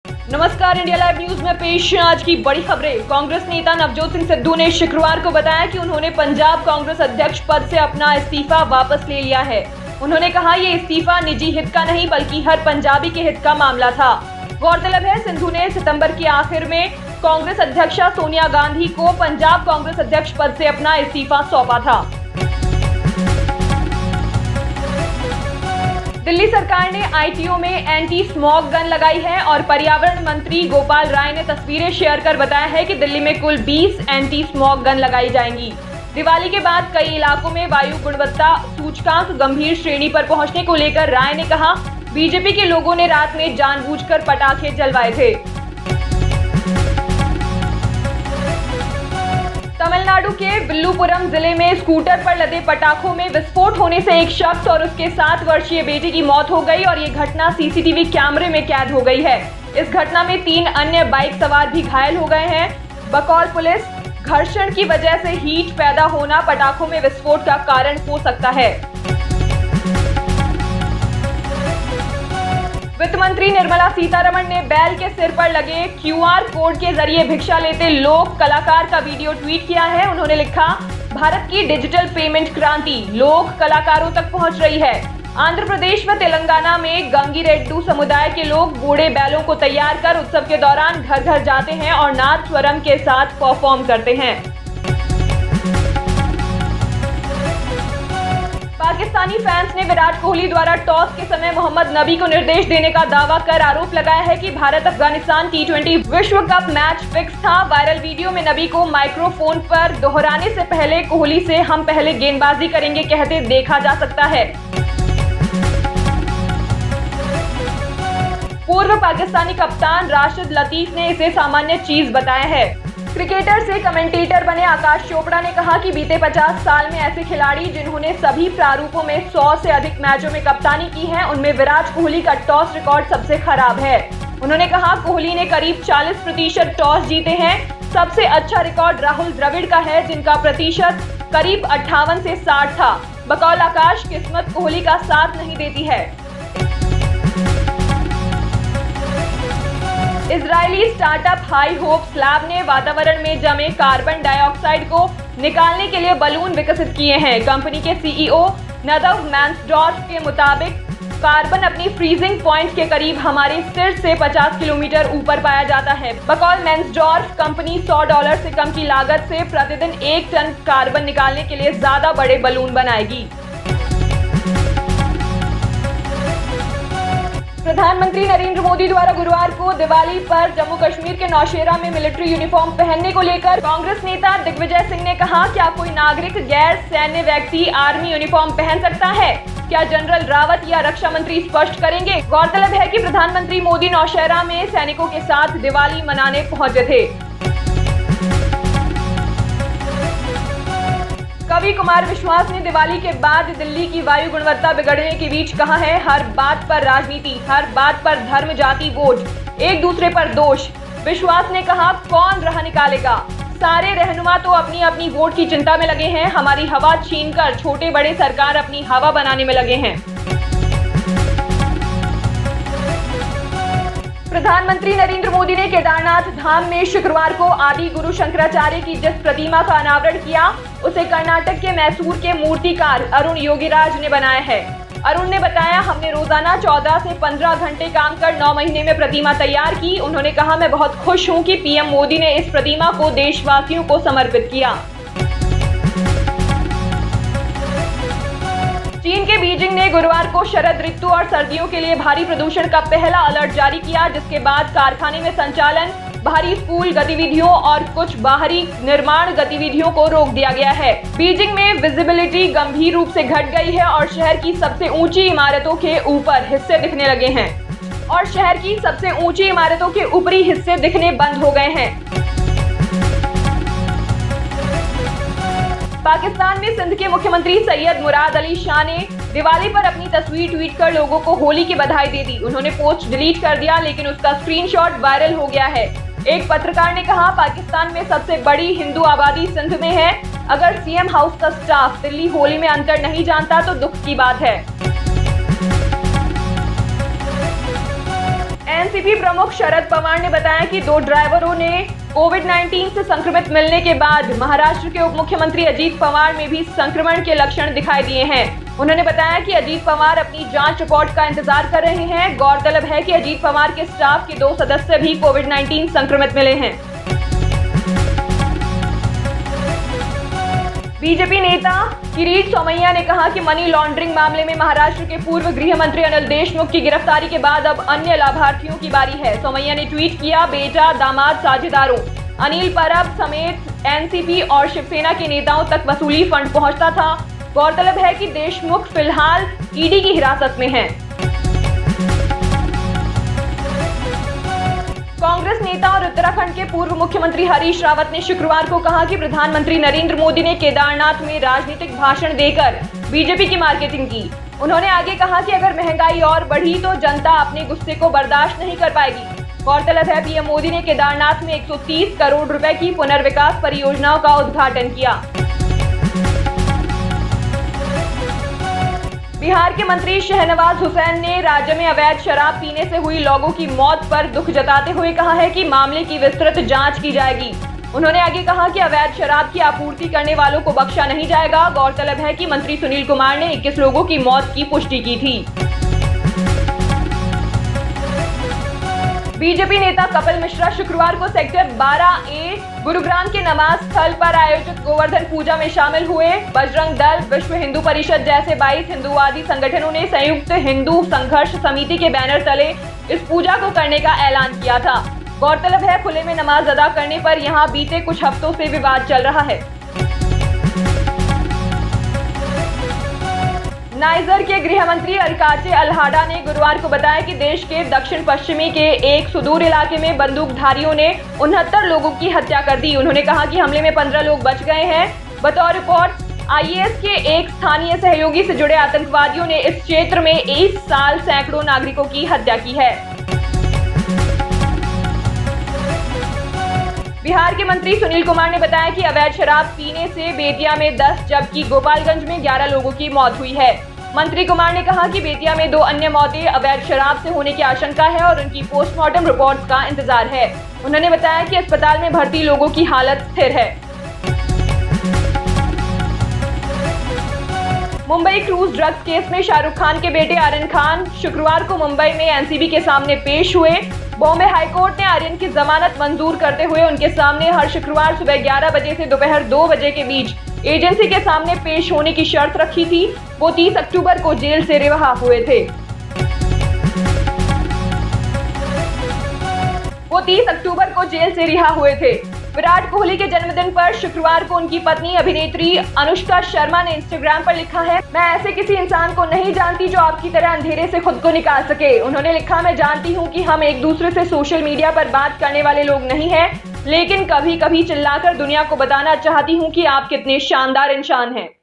नमस्कार, India live news में पेश है आज की बड़ी खबरें। कांग्रेस नेता नवजोत सिंह सिद्धू ने शुक्रवार को बताया कि उन्होंने पंजाब कांग्रेस अध्यक्ष पद से अपना इस्तीफा वापस ले लिया है। उन्होंने कहा, ये इस्तीफा निजी हित का नहीं बल्कि हर पंजाबी के हित का मामला था। गौरतलब है, सिद्धू ने सितंबर के आखिर में कांग्रेस अध्यक्षा सोनिया गांधी को पंजाब कांग्रेस अध्यक्ष पद से अपना इस्तीफा सौंपा था। दिल्ली सरकार ने आईटीओ में एंटी स्मॉग गन लगाई है और पर्यावरण मंत्री गोपाल राय ने तस्वीरें शेयर कर बताया है कि दिल्ली में कुल 20 एंटी स्मॉग गन लगाई जाएंगी। दिवाली के बाद कई इलाकों में वायु गुणवत्ता सूचकांक गंभीर श्रेणी पर पहुंचने को लेकर राय ने कहा, बीजेपी के लोगों ने रात में जानबूझकर पटाखे जलवाए थे। तमिलनाडु के विल्लुपुरम जिले में स्कूटर पर लदे पटाखों में विस्फोट होने से एक शख्स और उसके 7 वर्षीय बेटे की मौत हो गई और ये घटना सीसीटीवी कैमरे में कैद हो गई है। इस घटना में 3 अन्य बाइक सवार भी घायल हो गए हैं। बकौल पुलिस, घर्षण की वजह से हीट पैदा होना पटाखों में विस्फोट का कारण हो सकता है। वित्त मंत्री निर्मला सीतारमण ने बैल के सिर पर लगे क्यूआर कोड के जरिए भिक्षा लेते लोक कलाकार का वीडियो ट्वीट किया है। उन्होंने लिखा, भारत की डिजिटल पेमेंट क्रांति लोक कलाकारों तक पहुंच रही है। आंध्र प्रदेश व तेलंगाना में गंगीरेड्डू समुदाय के लोग बूढ़े बैलों को तैयार कर उत्सव के दौरान घर घर जाते हैं और नाद स्वरम के साथ परफॉर्म करते हैं। पाकिस्तानी फैंस ने विराट कोहली द्वारा टॉस के समय मोहम्मद नबी को निर्देश देने का दावा कर आरोप लगाया है कि भारत अफगानिस्तान T20 विश्व कप मैच फिक्स था। वायरल वीडियो में नबी को माइक्रोफोन पर दोहराने से पहले कोहली से हम पहले गेंदबाजी करेंगे कहते देखा जा सकता है। पूर्व पाकिस्तानी कप्तान राशिद लतीफ ने इसे सामान्य चीज बताया है। क्रिकेटर से कमेंटेटर बने आकाश चोपड़ा ने कहा कि बीते 50 साल में ऐसे खिलाड़ी जिन्होंने सभी प्रारूपों में 100 से अधिक मैचों में कप्तानी की है, उनमें विराट कोहली का टॉस रिकॉर्ड सबसे खराब है। उन्होंने कहा, कोहली ने करीब 40% टॉस जीते हैं। सबसे अच्छा रिकॉर्ड राहुल द्रविड़ का है, जिनका प्रतिशत करीब 58 से 60 था। बकौल आकाश, किस्मत कोहली का साथ नहीं देती है। Israeli startup high hopes lab ने वातावरण में जमे कार्बन डाइऑक्साइड को निकालने के लिए बलून विकसित किए हैं। कंपनी के सीईओ नदव मैंसडॉर्फ के मुताबिक कार्बन अपनी फ्रीजिंग पॉइंट के करीब हमारे सिर से 50 किलोमीटर ऊपर पाया जाता है। बकौल मैंसडॉर्फ, कंपनी $100 से कम की लागत से प्रतिदिन 1 टन कार्बन निकालने के लिए ज्यादा बड़े बलून बनाएगी। प्रधानमंत्री नरेंद्र मोदी द्वारा गुरुवार को दिवाली पर जम्मू कश्मीर के नौशेरा में मिलिट्री यूनिफॉर्म पहनने को लेकर कांग्रेस नेता दिग्विजय सिंह ने कहा, क्या कोई नागरिक गैर सैन्य व्यक्ति आर्मी यूनिफॉर्म पहन सकता है? क्या जनरल रावत या रक्षा मंत्री स्पष्ट करेंगे? गौरतलब है कि प्रधानमंत्री मोदी नौशेरा में सैनिकों के साथ दिवाली मनाने पहुंचे थे। कवि कुमार विश्वास ने दिवाली के बाद दिल्ली की वायु गुणवत्ता बिगड़ने के बीच कहा है, हर बात पर राजनीति, हर बात पर धर्म, जाति, वोट, एक दूसरे पर दोष। विश्वास ने कहा, कौन राह निकालेगा? सारे रहनुमा तो अपनी अपनी वोट की चिंता में लगे हैं। हमारी हवा छीनकर छोटे बड़े सरकार अपनी हवा बनाने में लगे हैं। प्रधानमंत्री नरेंद्र मोदी ने केदारनाथ धाम में शुक्रवार को आदि गुरु शंकराचार्य की जिस प्रतिमा का अनावरण किया, उसे कर्नाटक के मैसूर के मूर्तिकार अरुण योगीराज ने बनाया है। अरुण ने बताया, हमने रोजाना 14 से 15 घंटे काम कर 9 महीने में प्रतिमा तैयार की। उन्होंने कहा, मैं बहुत खुश हूं कि पीएम मोदी ने इस प्रतिमा को देशवासियों को समर्पित किया। चीन के बीजिंग ने गुरुवार को शरद ऋतु और सर्दियों के लिए भारी प्रदूषण का पहला अलर्ट जारी किया, जिसके बाद कारखाने में संचालन, भारी स्कूल गतिविधियों और कुछ बाहरी निर्माण गतिविधियों को रोक दिया गया है। बीजिंग में विजिबिलिटी गंभीर रूप से घट गई है और शहर की सबसे ऊंची इमारतों के ऊपर हिस्से दिखने लगे हैं और शहर की सबसे ऊंची इमारतों के ऊपरी हिस्से दिखने बंद हो गए हैं। पाकिस्तान में सिंध के मुख्यमंत्री सैयद मुराद अली शाह ने दिवाली पर अपनी तस्वीर ट्वीट कर लोगों को होली की बधाई दे दी। उन्होंने पोस्ट डिलीट कर दिया, लेकिन उसका स्क्रीनशॉट वायरल हो गया है। एक पत्रकार ने कहा, पाकिस्तान में सबसे बड़ी हिंदू आबादी सिंध में है। अगर सीएम हाउस का स्टाफ दिल्ली होली में अंतर नहीं जानता तो दुख की बात है। एनसीपी प्रमुख शरद पवार ने बताया कि 2 ड्राइवरों ने कोविड-19 से संक्रमित मिलने के बाद महाराष्ट्र के उप मुख्यमंत्री अजीत पवार में भी संक्रमण के लक्षण दिखाई दिए हैं। उन्होंने बताया कि अजीत पवार अपनी जांच रिपोर्ट का इंतजार कर रहे हैं। गौरतलब है कि अजीत पवार के स्टाफ के 2 सदस्य भी कोविड-19 संक्रमित मिले हैं। बीजेपी नेता किरीट सोमैया ने कहा कि मनी लॉन्ड्रिंग मामले में महाराष्ट्र के पूर्व गृह मंत्री अनिल देशमुख की गिरफ्तारी के बाद अब अन्य लाभार्थियों की बारी है। सोमैया ने ट्वीट किया, बेटा दामाद साझेदारों अनिल परब समेत एनसीपी और शिवसेना के नेताओं तक वसूली फंड पहुंचता था। गौरतलब है कि देशमुख फिलहाल ईडी की हिरासत में हैं। कांग्रेस नेता और उत्तराखंड के पूर्व मुख्यमंत्री हरीश रावत ने शुक्रवार को कहा कि प्रधानमंत्री नरेंद्र मोदी ने केदारनाथ में राजनीतिक भाषण देकर बीजेपी की मार्केटिंग की। उन्होंने आगे कहा कि अगर महंगाई और बढ़ी तो जनता अपने गुस्से को बर्दाश्त नहीं कर पाएगी। गौरतलब है पीएम मोदी ने केदारनाथ में 130 करोड़ रुपए की पुनर्विकास परियोजनाओं का उद्घाटन किया। बिहार के मंत्री शहनवाज हुसैन ने राज्य में अवैध शराब पीने से हुई लोगों की मौत पर दुख जताते हुए कहा है कि मामले की विस्तृत जांच की जाएगी। उन्होंने आगे कहा कि अवैध शराब की आपूर्ति करने वालों को बख्शा नहीं जाएगा। गौरतलब है कि मंत्री सुनील कुमार ने 21 लोगों की मौत की पुष्टि की थी। बीजेपी नेता कपिल मिश्रा शुक्रवार को सेक्टर 12A गुरुग्राम के नमाज स्थल पर आयोजित गोवर्धन पूजा में शामिल हुए। बजरंग दल, विश्व हिंदू परिषद जैसे 22 हिंदूवादी संगठनों ने संयुक्त हिंदू संघर्ष समिति के बैनर तले इस पूजा को करने का ऐलान किया था। गौरतलब है खुले में नमाज अदा करने पर यहां बीते कुछ हफ्तों से विवाद चल रहा है। नाइजर के गृह मंत्री अलकाचे अलहाडा ने गुरुवार को बताया कि देश के दक्षिण पश्चिमी के एक सुदूर इलाके में बंदूकधारियों ने 69 लोगों की हत्या कर दी। उन्होंने कहा कि हमले में 15 लोग बच गए हैं। बतौर रिपोर्ट आईएस के एक स्थानीय सहयोगी से जुड़े आतंकवादियों ने इस क्षेत्र में इस साल सैकड़ों नागरिकों की हत्या की है। बिहार के मंत्री सुनील कुमार ने बताया कि अवैध शराब पीने से बेतिया में 10 जबकि गोपालगंज में 11 लोगों की मौत हुई है। मंत्री कुमार ने कहा कि बेतिया में 2 अन्य मौतें अवैध शराब से होने की आशंका है और उनकी पोस्टमार्टम रिपोर्ट्स का इंतजार है। उन्होंने बताया कि अस्पताल में भर्ती लोगों की हालत स्थिर है। मुंबई क्रूज ड्रग्स केस में शाहरुख खान के बेटे आर्यन खान शुक्रवार को मुंबई में एनसीबी के सामने पेश हुए। बॉम्बे हाईकोर्ट ने आर्यन की जमानत मंजूर करते हुए उनके सामने हर शुक्रवार सुबह 11 बजे से दोपहर 2 बजे के बीच एजेंसी के सामने पेश होने की शर्त रखी थी। वो 30 अक्टूबर को जेल से रिहा हुए थे। विराट कोहली के जन्मदिन पर शुक्रवार को उनकी पत्नी अभिनेत्री अनुष्का शर्मा ने इंस्टाग्राम पर लिखा है, मैं ऐसे किसी इंसान को नहीं जानती जो आपकी तरह अंधेरे से खुद को निकाल सके। उन्होंने लिखा, मैं जानती हूँ कि हम एक दूसरे से सोशल मीडिया पर बात करने वाले लोग नहीं हैं, लेकिन कभी कभी चिल्लाकर दुनिया को बताना चाहती हूँ कि आप कितने शानदार इंसान हैं।